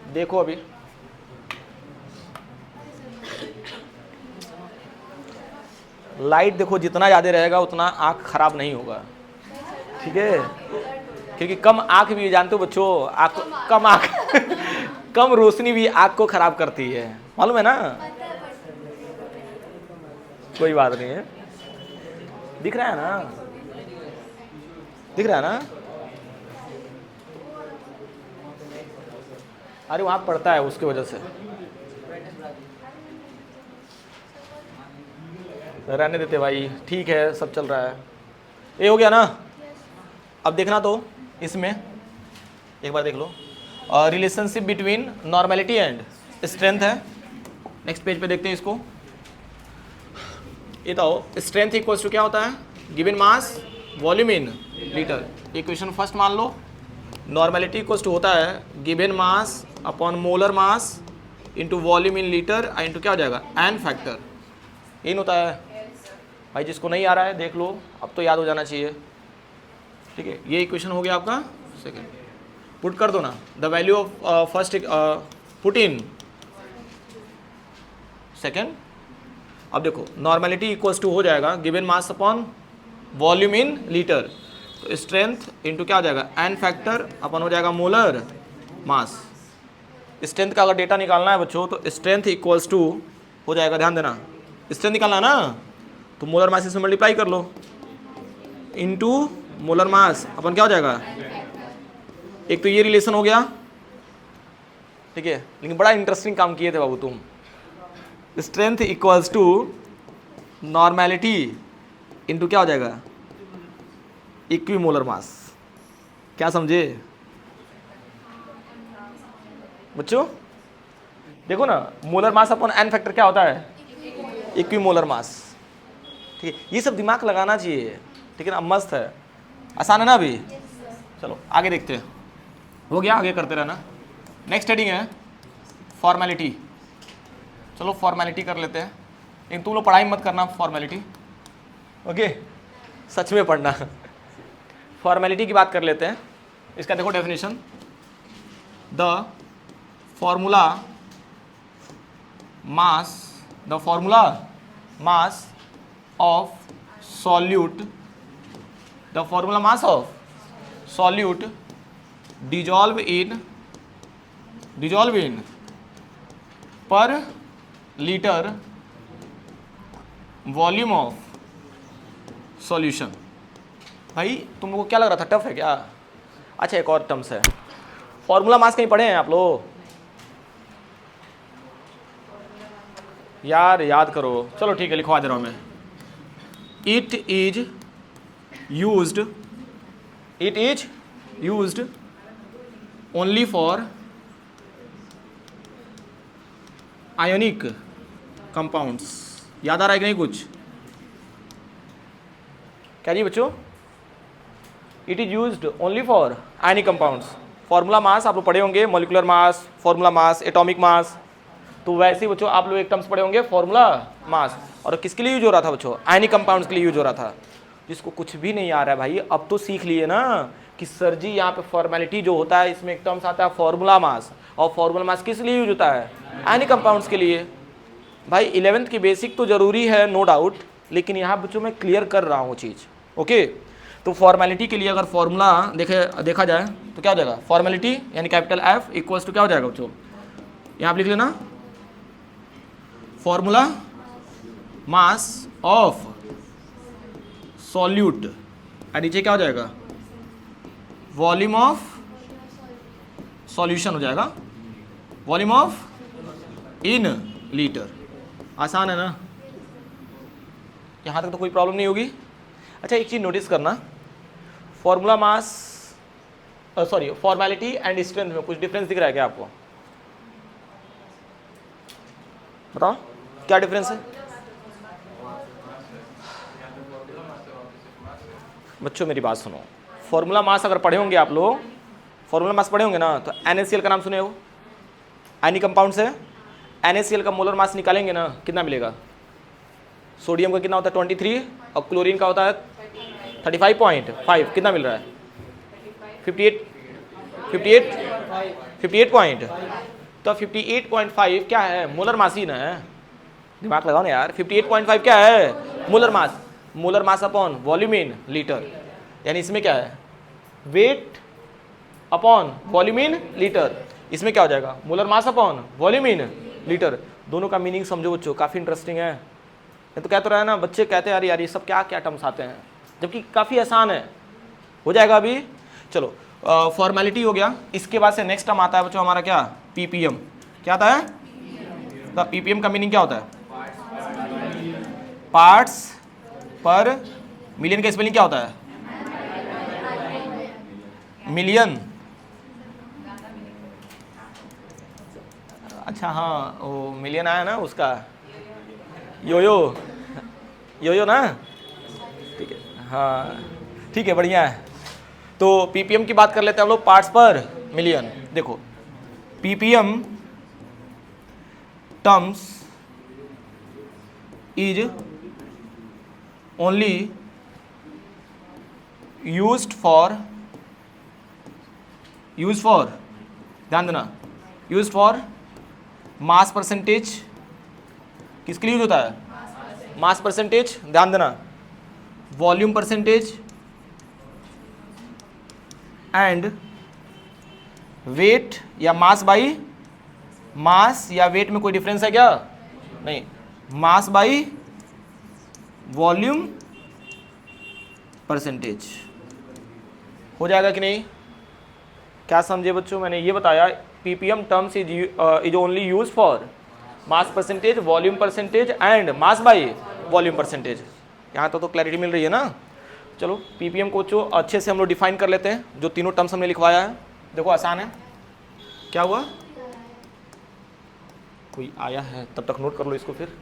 देखो अभी लाइट देखो जितना ज़्यादा रहेगा उतना आँख खराब नहीं होगा, ठीक है, क्योंकि कम आँख भी जानते हो बच्चों, आँख कम आँख कम रोशनी भी आँख को खराब करती है, मालूम है ना। कोई बात नहीं है, दिख रहा है ना, दिख रहा है ना। अरे वहाँ पड़ता है उसकी वजह से, रहने देते भाई, ठीक है, सब चल रहा है। ये हो गया ना। अब देखना तो इसमें एक बार देख लो, relationship between normality and strength है। नेक्स्ट पेज पे देखते हैं इसको। ये तो स्ट्रेंथ इक्वल्स टू क्या होता है, given mass volume in litre. Equation first मान लो, नॉर्मेलिटी इक्वल्स टू होता है given mass upon molar mass into volume in litre into क्या हो जाएगा एन फैक्टर, यही होता है भाई। जिसको नहीं आ रहा है देख लो, अब तो याद हो जाना चाहिए, ठीक है। ये इक्वेशन हो गया आपका सेकंड, पुट कर दो ना the value of first, put in second. अब देखो नॉर्मेलिटी इक्वल्स टू हो जाएगा given mass upon volume in litre, तो स्ट्रेंथ इंटू क्या हो जाएगा एन फैक्टर अपन हो जाएगा मोलर मास। स्ट्रेंथ का अगर डेटा निकालना है बच्चों तो स्ट्रेंथ इक्वल्स टू हो जाएगा, ध्यान देना, स्ट्रेंथ निकालना है ना तो मोलर मास से मल्टीप्लाई कर लो इनटू मोलर मास अपन क्या हो जाएगा, एक तो ये रिलेशन हो गया, ठीक है। लेकिन बड़ा इंटरेस्टिंग काम किए थे बाबू तुम। Strength equals to normality into क्या हो जाएगा इक्विमोलर मास, क्या समझे बच्चों। देखो ना molar mass upon n factor क्या होता है इक्विमोलर मास, ठीक है। ये सब दिमाग लगाना चाहिए, ठीक है ना, मस्त है, आसान है ना अभी। चलो आगे देखते हैं, हो गया, आगे करते रहना। नेक्स्ट हेडिंग है फॉर्मेलिटी। चलो फॉर्मेलिटी कर लेते हैं, लेकिन तुम लोग पढ़ाई मत करना फॉर्मेलिटी, ओके, सच में पढ़ना। फॉर्मेलिटी की बात कर लेते हैं। इसका देखो definition, the formula mass of solute, the formula mass of solute dissolve in per liter volume of solution। भाई तुम लोगों को क्या लग रहा था टफ है क्या? अच्छा एक और टर्म्स है, फॉर्मूला मास कहीं पढ़े हैं आप लोग यार, याद करो। चलो ठीक है, लिखवा दे रहा हूँ मैं। It is used only for ionic compounds। याद आ रहा है कि नहीं कुछ? क्या जी बच्चों? It is used only for ionic compounds। Formula mass आप लोग पढ़े होंगे, molecular mass, formula mass, atomic mass. तो वैसे ही बच्चों आप लोग एक टर्म्स पढ़े होंगे फॉर्मूला मास, और किसके लिए यूज हो रहा था बच्चों? आयनिक कंपाउंड्स के लिए यूज हो रहा था। जिसको कुछ भी नहीं आ रहा है भाई, अब तो सीख लिए ना कि सर जी यहाँ पे फॉर्मेलिटी जो होता है इसमें एक टर्म्स आता है फॉर्मूला मास, और फॉर्मूला मास किस लिए यूज होता है? आयनिक कंपाउंड्स के लिए। भाई 11th की बेसिक तो जरूरी है नो डाउट, लेकिन यहाँ बच्चों मैं क्लियर कर रहा हूँ चीज़, ओके। तो फॉर्मेलिटी के लिए अगर फॉर्मूला देखा जाए तो क्या हो जाएगा, फॉर्मेलिटी यानी कैपिटल एफ इक्वल्स टू क्या हो जाएगा बच्चों, यहाँ आप लिख लेना फॉर्मूला मास ऑफ सॉल्यूट, और नीचे क्या हो जाएगा वॉल्यूम ऑफ सॉल्यूशन हो जाएगा, वॉल्यूम ऑफ इन लीटर। आसान है ना, यहाँ तक तो कोई प्रॉब्लम नहीं होगी। अच्छा एक चीज़ नोटिस करना, formula mass sorry formality and strength में कुछ डिफरेंस दिख रहा है क्या आपको? बताओ क्या डिफरेंस है बच्चों? मेरी बात सुनो, फॉर्मूला मास अगर पढ़े होंगे आप लोग, फॉर्मूला मास पढ़े होंगे ना, तो NaCl का नाम सुने हो, आयनिक कंपाउंड से NaCl का मोलर मास निकालेंगे ना, कितना मिलेगा? सोडियम का कितना होता है 23, और क्लोरीन का होता है 35.5, कितना मिल रहा है? 58 पॉइंट तो 58.5 क्या है? मोलर मास ही ना है, दिमाग लगाओ ना यार। 58.5 क्या है? Molar mass. Molar mass upon volume in litre, यानी इसमें क्या है? Weight upon volume in litre. इसमें क्या हो जाएगा? Molar mass upon volume in litre. दोनों का मीनिंग समझो बच्चों, काफ़ी इंटरेस्टिंग है। ये तो कहते रहा है ना, बच्चे कहते हैं यार यार ये सब क्या क्या टर्म्स आते हैं, जबकि काफ़ी आसान है, हो जाएगा अभी। चलो फॉर्मेलिटी हो गया। इसके बाद से नेक्स्ट टर्म आता है बच्चों हमारा क्या? पीपीएम। क्या आता है? तो पीपीएम का मीनिंग क्या होता है? पार्ट्स पर मिलियन का स्पेलिंग क्या होता है? मिलियन। अच्छा हाँ, वो मिलियन आया ना उसका, योयो योयो ना, ठीक है, हाँ ठीक है, बढ़िया है। तो पीपीएम की बात कर लेते हैं हम लोग, पार्ट्स पर मिलियन। देखो ppm terms is only used for ध्यान देना, यूज्ड फॉर मास परसेंटेज। किसके लिए यूज होता है? मास परसेंटेज, ध्यान देना, वॉल्यूम परसेंटेज एंड वेट या मास बाई, मास या वेट में कोई डिफरेंस है क्या? नहीं, मास बाई वॉल्यूम परसेंटेज। हो जाएगा कि नहीं? क्या समझे बच्चों? मैंने ये बताया ppm terms is only use for mass percentage, volume percentage and mass by volume percentage. यहाँ तो क्लैरिटी मिल रही है ना? चलो पीपीएम को जो अच्छे से हम लोग डिफाइन कर लेते हैं, जो तीनों टर्म्स हमने लिखवाया है। देखो आसान है। क्या हुआ? कोई आया है, तब तक नोट कर लो इसको फिर।